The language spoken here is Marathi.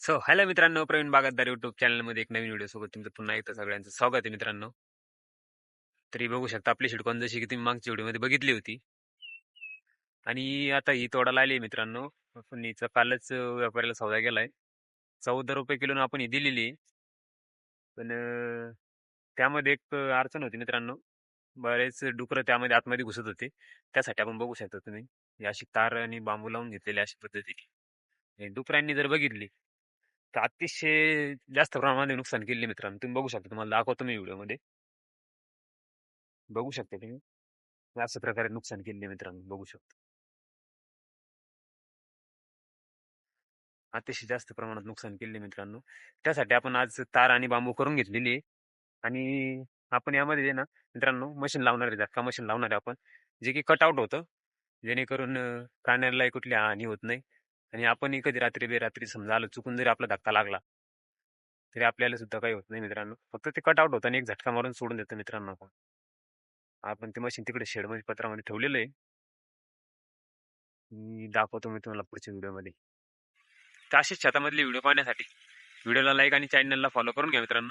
हॅलो मित्रांनो, प्रवीण बागायतदार युट्यूब चॅनलमध्ये एक नवीन व्हिडिओ सोबत तुमचं पुन्हा एकदा सगळ्यांचं स्वागत आहे मित्रांनो. तरी बघू शकता आपली शिडकॉन जशी की तुम्ही मागच्या व्हिडिओमध्ये बघितली होती आणि आता ही तोडाला आली मित्रांनो. आपण हिचा कालच व्यापाऱ्याला सौदा केलाय. 14 रुपये किलोनं आपण ही दिलेली आहे. पण त्यामध्ये एक अडचण होती मित्रांनो. बरेच डुकरं त्यामध्ये आतमध्ये घुसत होते. त्यासाठी आपण बघू शकता तुम्ही ही अशी तार आणि बांबू लावून घेतलेली अशा पद्धतीने. हे डुकरांनी जर बघितली तर अतिशय जास्त प्रमाणामध्ये नुकसान केले मित्रांनो. तुम्ही बघू शकता, तुम्हाला दाखवतो मी व्हिडिओमध्ये. बघू शकता तुम्ही अशा प्रकारे नुकसान केले मित्रांनो, बघू शकता. अतिशय जास्त प्रमाणात नुकसान केले मित्रांनो. त्यासाठी आपण आज तार आणि बांबू करून घेतलेली आहे आणि आपण यामध्ये आहे ना मित्रांनो मशीन लावणार आहे, धक्का मशीन लावणार आहे आपण, जे की कटआउट होतं, जेणेकरून प्राण्यांना कुठली हानी होत नाही. आणि आपणही कधी रात्री बेरात्री समजा आलं चुकून जरी आपला धक्का लागला तरी आपल्याला सुद्धा काही होत नाही मित्रांनो. फक्त ते कटआउट होतं आणि एक झटका मारून सोडून देतं मित्रांनो. आपण ते मशीन तिकडे शेडमध्ये पत्रामध्ये ठेवलेलं आहे. मी दाखवतो मी तुम्हाला पुढच्या व्हिडिओमध्ये. तर असेच शेतामधले व्हिडिओ पाहण्यासाठी व्हिडिओला लाईक आणि चॅनलला फॉलो करून घ्या मित्रांनो.